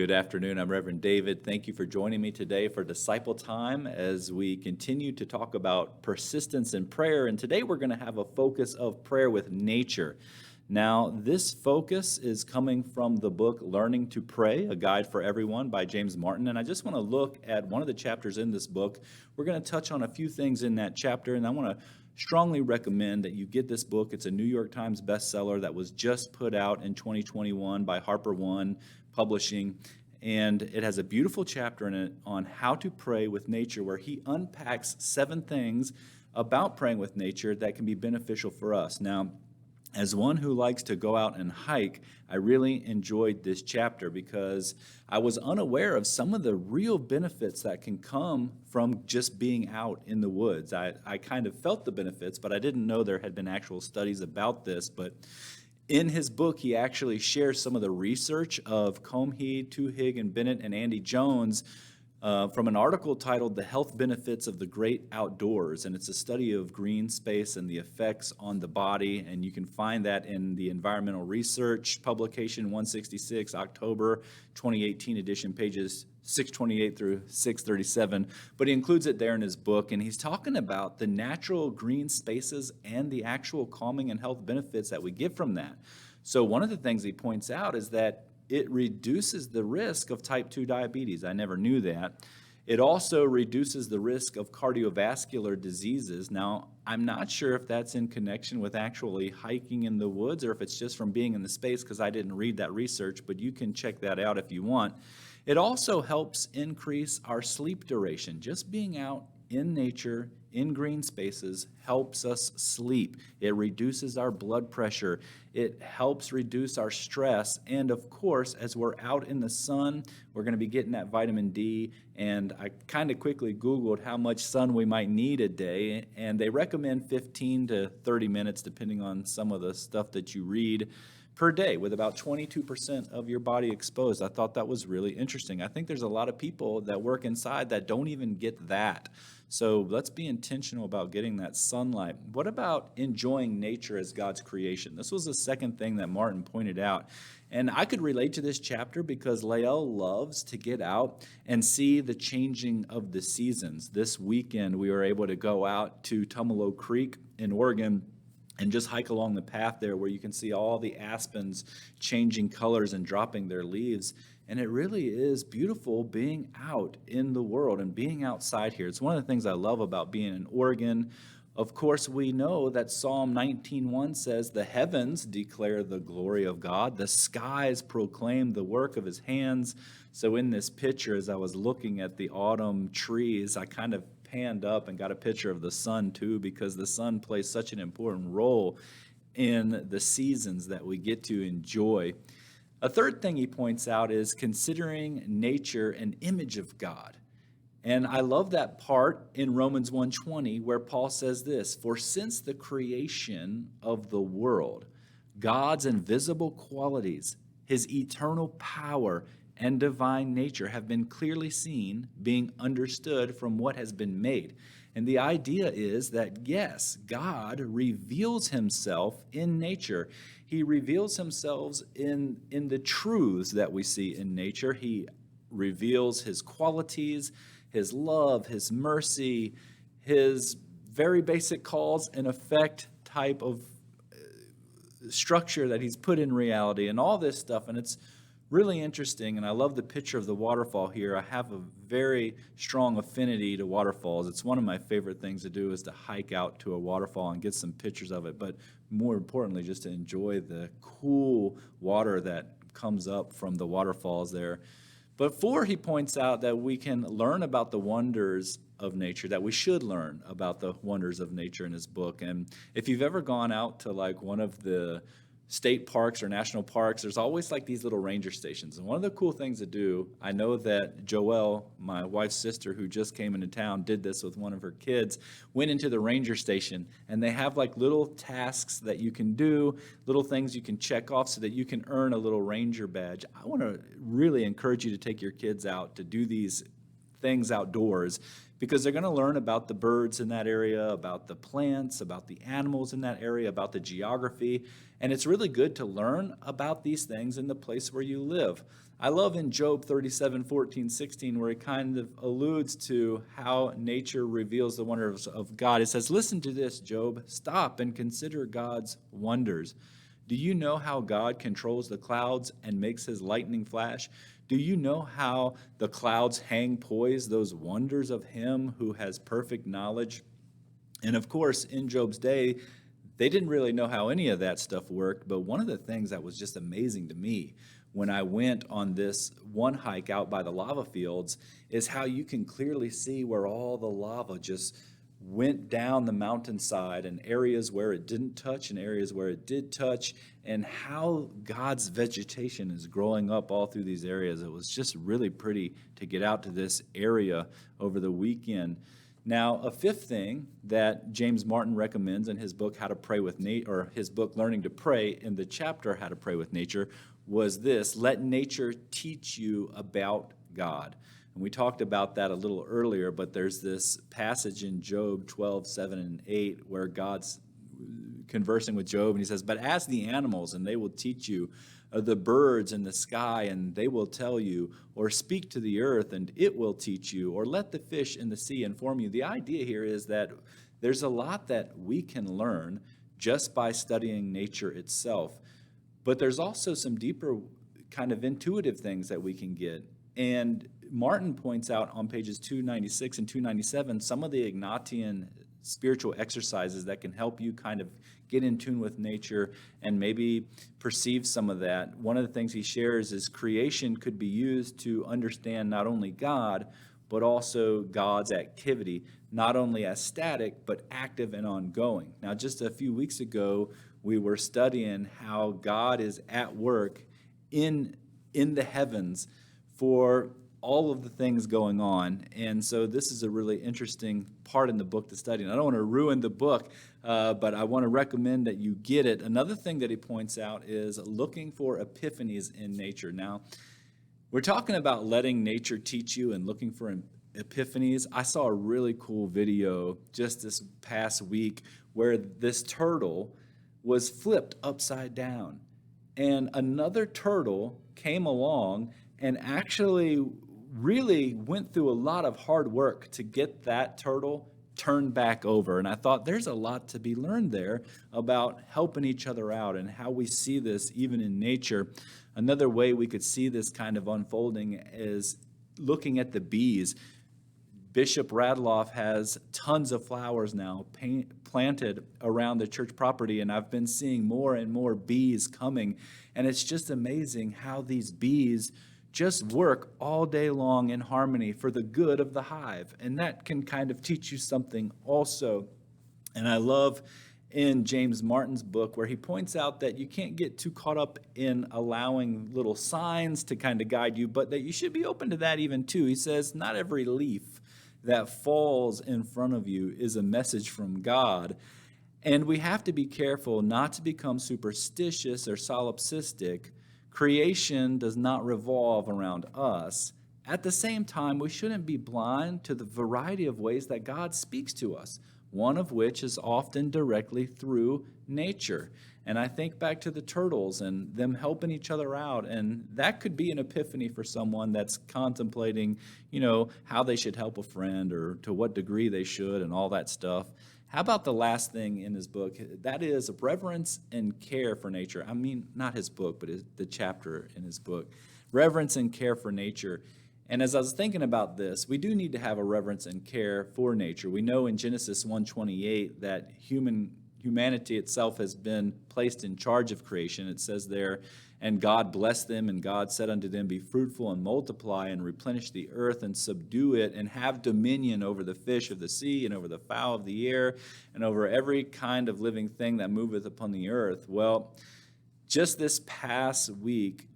Good afternoon. I'm Reverend David. Thank you for joining me today for Disciple Time as we continue to talk about persistence in prayer. And today we're going to have a focus of prayer with nature. Now, this focus is coming from the book Learning to Pray, A Guide for Everyone by James Martin. And I just want to look at one of the chapters in this book. We're going to touch on a few things in that chapter, and I want to strongly recommend that you get this book. It's a New York Times bestseller that was just put out in 2021 by Harper One Publishing, and it has a beautiful chapter in it on how to pray with nature, where he unpacks 7 things about praying with nature that can be beneficial for us. Now, as one who likes to go out and hike, I really enjoyed this chapter because I was unaware of some of the real benefits that can come from just being out in the woods. I kind of felt the benefits, but I didn't know there had been actual studies about this. But in his book, he actually shares some of the research of Comhe, Tuhig, and Bennett, and Andy Jones from an article titled The Health Benefits of the Great Outdoors. And it's a study of green space and the effects on the body. And you can find that in the Environmental Research publication 166, October 2018 edition, pages 628 through 637, but he includes it there in his book, and he's talking about the natural green spaces and the actual calming and health benefits that we get from that. So one of the things he points out is that it reduces the risk of type 2 diabetes. I never knew that. It also reduces the risk of cardiovascular diseases. Now, I'm not sure if that's in connection with actually hiking in the woods or if it's just from being in the space, because I didn't read that research, but you can check that out if you want. It also helps increase our sleep duration. Just being out in nature, in green spaces, helps us sleep. It reduces our blood pressure. It helps reduce our stress. And of course, as we're out in the sun, we're going to be getting that vitamin D. And I kind of quickly Googled how much sun we might need a day. And they recommend 15 to 30 minutes, depending on some of the stuff that you read, per day, with about 22% of your body exposed. I thought that was really interesting. I think there's a lot of people that work inside that don't even get that. So let's be intentional about getting that sunlight. What about enjoying nature as God's creation? This was the second thing that Martin pointed out. And I could relate to this chapter because Lael loves to get out and see the changing of the seasons. This weekend, we were able to go out to Tumalo Creek in Oregon and just hike along the path there, where you can see all the aspens changing colors and dropping their leaves. And it really is beautiful being out in the world and being outside here. It's one of the things I love about being in Oregon. Of course, we know that Psalm 19:1 says, "The heavens declare the glory of God. The skies proclaim the work of his hands." So in this picture, as I was looking at the autumn trees, I kind of panned up and got a picture of the sun too, because the sun plays such an important role in the seasons that we get to enjoy. A third thing he points out is considering nature an image of God. And I love that part in Romans 1:20 where Paul says this, "For since the creation of the world, God's invisible qualities, his eternal power and divine nature have been clearly seen, being understood from what has been made." And the idea is that, yes, God reveals himself in nature. He reveals himself in the truths that we see in nature. He reveals his qualities, his love, his mercy, his very basic cause and effect type of structure that he's put in reality and all this stuff. And it's really interesting, and I love the picture of the waterfall here. I have a very strong affinity to waterfalls. It's one of my favorite things to do, is to hike out to a waterfall and get some pictures of it, but more importantly, just to enjoy the cool water that comes up from the waterfalls there. But 4, he points out that we can learn about the wonders of nature, that we should learn about the wonders of nature in his book. And if you've ever gone out to like one of the state parks or national parks, there's always like these little ranger stations. And one of the cool things to do, I know that Joelle, my wife's sister who just came into town, did this with one of her kids, went into the ranger station, and they have like little tasks that you can do, little things you can check off so that you can earn a little ranger badge. I want to really encourage you to take your kids out to do these things outdoors, because they're going to learn about the birds in that area, about the plants, about the animals in that area, about the geography. And it's really good to learn about these things in the place where you live. I love in Job 37, 14, 16, where it kind of alludes to how nature reveals the wonders of God. It says, listen to this, Job. Stop and consider God's wonders. Do you know how God controls the clouds and makes his lightning flash? Do you know how the clouds hang poised, those wonders of him who has perfect knowledge? And of course, in Job's day, they didn't really know how any of that stuff worked. But one of the things that was just amazing to me when I went on this one hike out by the lava fields is how you can clearly see where all the lava just went down the mountainside, and areas where it didn't touch and areas where it did touch, and how God's vegetation is growing up all through these areas. It was just really pretty to get out to this area over the weekend. Now, a fifth thing that James Martin recommends in his book, How to Pray with Nature, or his book, Learning to Pray, in the chapter How to Pray with Nature, was this: let nature teach you about God. And we talked about that a little earlier, but there's this passage in Job 12, 7, and 8, where God's conversing with Job, and he says, but ask the animals, and they will teach you, the birds in the sky, and they will tell you, or speak to the earth, and it will teach you, or let the fish in the sea inform you. The idea here is that there's a lot that we can learn just by studying nature itself, but there's also some deeper kind of intuitive things that we can get. And Martin points out on pages 296 and 297 some of the Ignatian spiritual exercises that can help you kind of get in tune with nature and maybe perceive some of that. One of the things he shares is creation could be used to understand not only God, but also God's activity, not only as static, but active and ongoing. Now, just a few weeks ago, we were studying how God is at work in the heavens for all of the things going on. And so this is a really interesting part in the book to study. And I don't want to ruin the book, but I want to recommend that you get it. Another thing that he points out is looking for epiphanies in nature. Now, we're talking about letting nature teach you and looking for epiphanies. I saw a really cool video just this past week where this turtle was flipped upside down. And another turtle came along and actually really went through a lot of hard work to get that turtle turned back over. And I thought there's a lot to be learned there about helping each other out and how we see this even in nature. Another way we could see this kind of unfolding is looking at the bees. Bishop Radloff has tons of flowers now planted around the church property, and I've been seeing more and more bees coming. And it's just amazing how these bees just work all day long in harmony for the good of the hive. And that can kind of teach you something also. And I love in James Martin's book where he points out that you can't get too caught up in allowing little signs to kind of guide you, but that you should be open to that even too. He says, not every leaf that falls in front of you is a message from God. And we have to be careful not to become superstitious or solipsistic. Creation does not revolve around us. At the same time, we shouldn't be blind to the variety of ways that God speaks to us, one of which is often directly through nature. And I think back to the turtles and them helping each other out, and that could be an epiphany for someone that's contemplating, how they should help a friend or to what degree they should and all that stuff. How about the last thing in his book? That is reverence and care for nature. I mean, not his book, but the chapter in his book. Reverence and care for nature. And as I was thinking about this, we do need to have a reverence and care for nature. We know in Genesis 1:28 that humanity itself has been placed in charge of creation. It says there, and God blessed them, and God said unto them, be fruitful and multiply and replenish the earth and subdue it and have dominion over the fish of the sea and over the fowl of the air and over every kind of living thing that moveth upon the earth. Well, just this past week,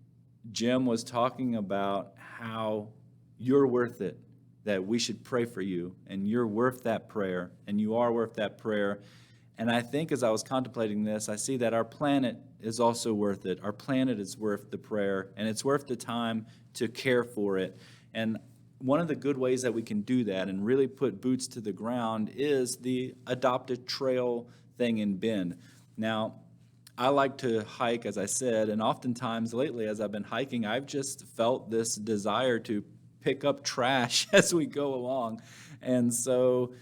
Jim was talking about how you're worth it, that we should pray for you, and you're worth that prayer, and you are worth that prayer. And I think as I was contemplating this, I see that our planet is also worth it. Our planet is worth the prayer, and it's worth the time to care for it. And one of the good ways that we can do that and really put boots to the ground is the adopted trail thing in Bend. Now, I like to hike, as I said, and oftentimes lately, as I've been hiking, I've just felt this desire to pick up trash as we go along. And so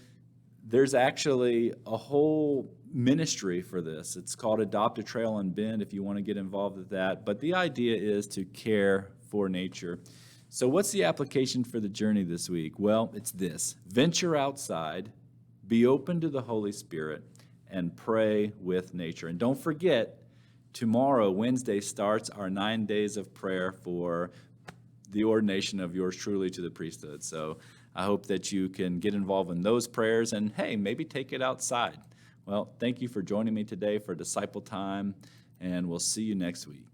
there's actually a whole ministry for this. It's called Adopt a Trail and Bend if you want to get involved with that. But the idea is to care for nature. So, what's the application for the journey this week? Well, it's this: venture outside, be open to the Holy Spirit, and pray with nature. And don't forget, tomorrow, Wednesday, starts our 9 days of prayer for the ordination of yours truly to the priesthood. So I hope that you can get involved in those prayers and, hey, maybe take it outside. Well, thank you for joining me today for Disciple Time, and we'll see you next week.